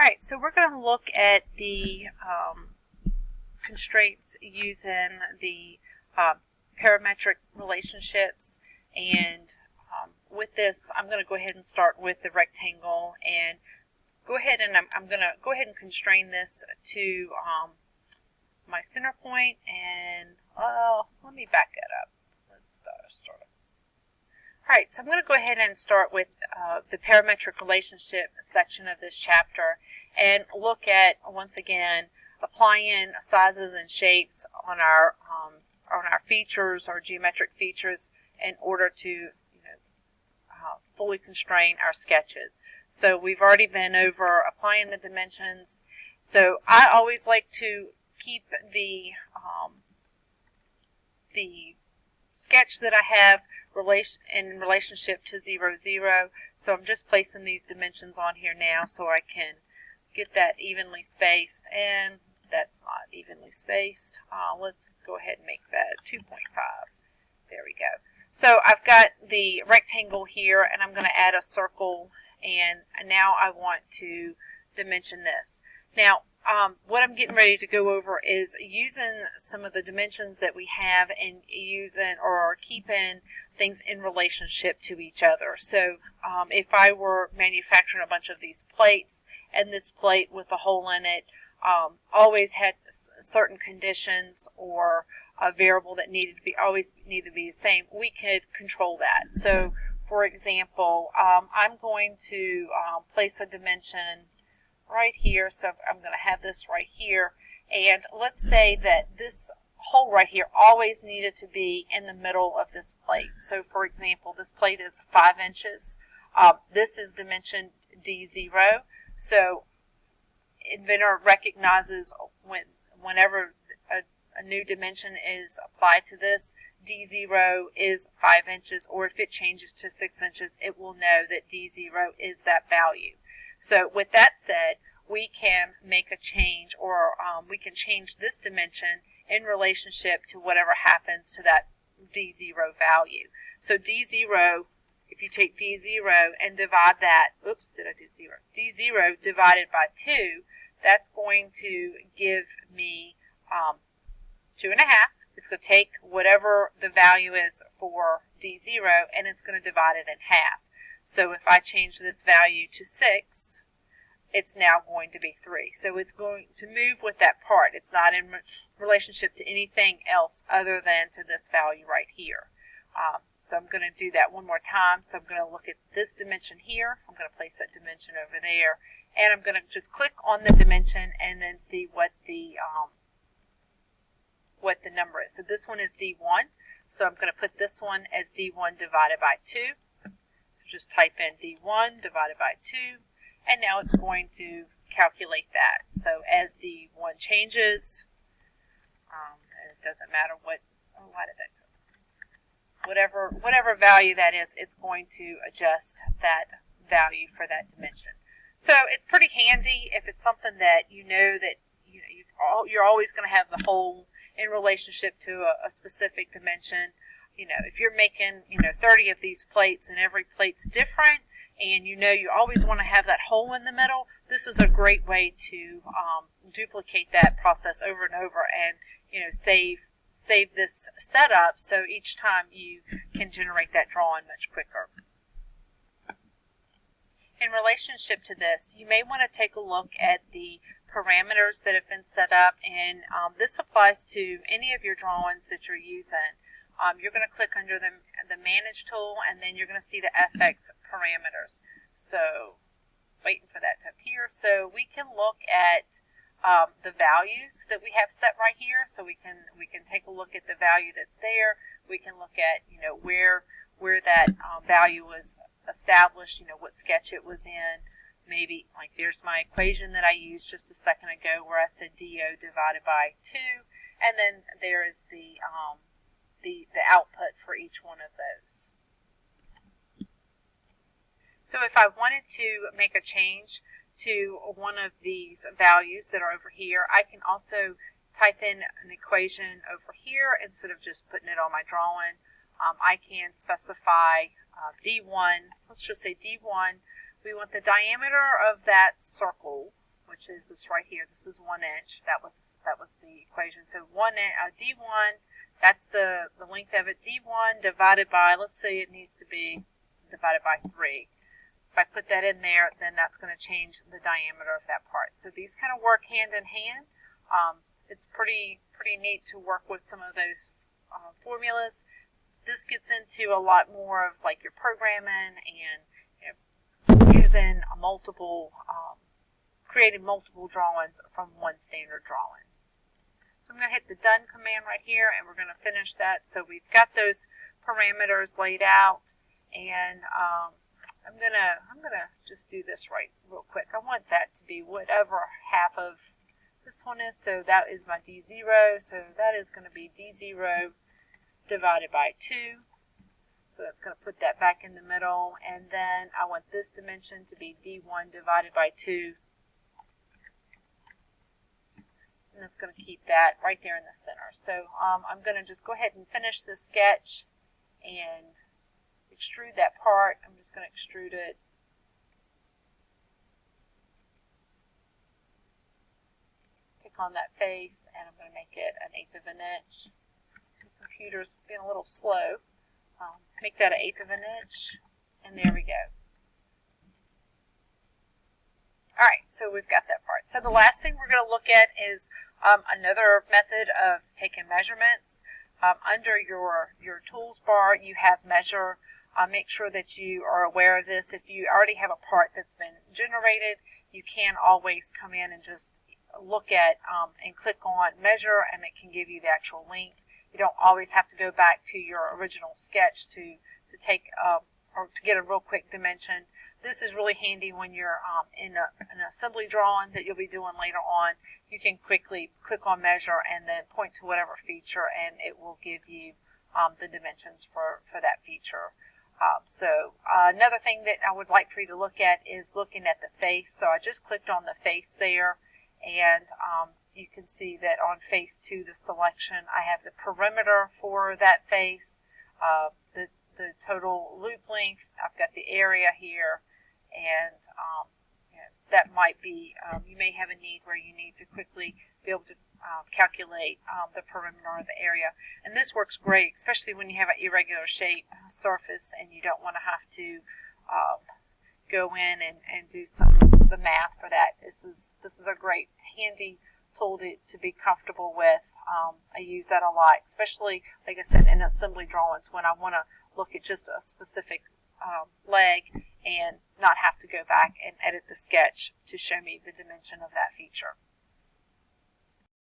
Alright, so we're going to look at the constraints using the parametric relationships, and with this I'm going to go ahead and start with the rectangle and go ahead and I'm going to go ahead and constrain this to my center point, and let me back that up. Let's start. Alright, so I'm going to go ahead and start with the parametric relationship section of this chapter and look at, once again, applying sizes and shapes on our features, our geometric features, in order to fully constrain our sketches. So we've already been over applying the dimensions. So I always like to keep the sketch that I have in relationship to 0, 0. So I'm just placing these dimensions on here now so I can get that evenly spaced, and that's not evenly spaced. Let's go ahead and make that 2.5. There we go. So I've got the rectangle here, and I'm going to add a circle, and now I want to dimension this. Now, what I'm getting ready to go over is using some of the dimensions that we have and using or keeping things in relationship to each other. So if I were manufacturing a bunch of these plates, and this plate with a hole in it always had certain conditions or a variable that always needed to be the same, we could control that. So for example, I'm going to place a dimension right here. So I'm going to have this right here, and let's say that this hole right here always needed to be in the middle of this plate. So for example, this plate is 5 inches. This is dimension D0. So Inventor recognizes whenever a new dimension is applied to this, D0 is 5 inches, or if it changes to 6 inches, it will know that D0 is that value. So with that said, we can make a change, or we can change this dimension in relationship to whatever happens to that D0 value. So D0, if you take D0 and divide that, oops, did I do 0? D0 divided by 2, that's going to give me 2.5. It's going to take whatever the value is for D0, and it's going to divide it in half. So if I change this value to 6, it's now going to be 3. So it's going to move with that part. It's not in relationship to anything else other than to this value right here. So I'm going to do that one more time. So I'm going to look at this dimension here. I'm going to place that dimension over there, and I'm going to just click on the dimension and then see what the number is. So this one is D1. So I'm going to put this one as D1 divided by 2. So just type in D1 divided by 2. And now it's going to calculate that. So as D1 changes, it doesn't matter whatever value that is, it's going to adjust that value for that dimension. So it's pretty handy if it's something that you know that you're always going to have the whole in relationship to a specific dimension. If you're making 30 of these plates and every plate's different, and you always want to have that hole in the middle, this is a great way to duplicate that process over and over, and save this setup so each time you can generate that drawing much quicker. In relationship to this, you may want to take a look at the parameters that have been set up, and this applies to any of your drawings that you're using. You're going to click under the Manage tool, and then you're going to see the FX parameters. So, waiting for that to appear. So we can look at the values that we have set right here. So we can take a look at the value that's there. We can look at where that value was established. What sketch it was in. Maybe like there's my equation that I used just a second ago, where I said DO divided by 2, and then there is the output for each one of those. So if I wanted to make a change to one of these values that are over here, I can also type in an equation over here instead of just putting it on my drawing. I can specify D1, let's just say D1. We want the diameter of that circle which is this right here. This is 1 inch. That was the equation. So D1, that's the length of it. D1 divided by, let's say it needs to be divided by 3. If I put that in there, then that's going to change the diameter of that part. So these kind of work hand in hand. It's pretty neat to work with some of those formulas. This gets into a lot more of like your programming and using creating multiple drawings from one standard drawing. So I'm going to hit the done command right here, and we're going to finish that. So we've got those parameters laid out, and I'm gonna just do this real quick. I want that to be whatever half of this one is. So that is my D0. So that is going to be D0 divided by 2. So that's going to put that back in the middle, and then I want this dimension to be D1 divided by 2. And that's going to keep that right there in the center. So I'm going to just go ahead and finish this sketch and extrude that part. I'm just going to extrude it. Pick on that face, and I'm going to make it 1/8 of an inch. The computer's being a little slow. Make that 1/8 of an inch, and there we go. Alright, so we've got that part. So the last thing we're going to look at is another method of taking measurements. Under your tools bar, you have measure. Make sure that you are aware of this. If you already have a part that's been generated, you can always come in and just look at and click on measure, and it can give you the actual length. You don't always have to go back to your original sketch to take or to get a real quick dimension. This is really handy when you're in an assembly drawing that you'll be doing later on. You can quickly click on measure and then point to whatever feature, and it will give you the dimensions for that feature. So another thing that I would like for you to look at is looking at the face. So I just clicked on the face there, and you can see that on face 2, the selection, I have the perimeter for that face, the total loop length, I've got the area here, and that might be, you may have a need where you need to quickly be able to calculate the perimeter of the area. And this works great, especially when you have an irregular shape surface and you don't want to have to go in and do some of the math for that. This is a great handy tool to be comfortable with. I use that a lot, especially, like I said, in assembly drawings when I want to look at just a specific leg and not have to go back and edit the sketch to show me the dimension of that feature.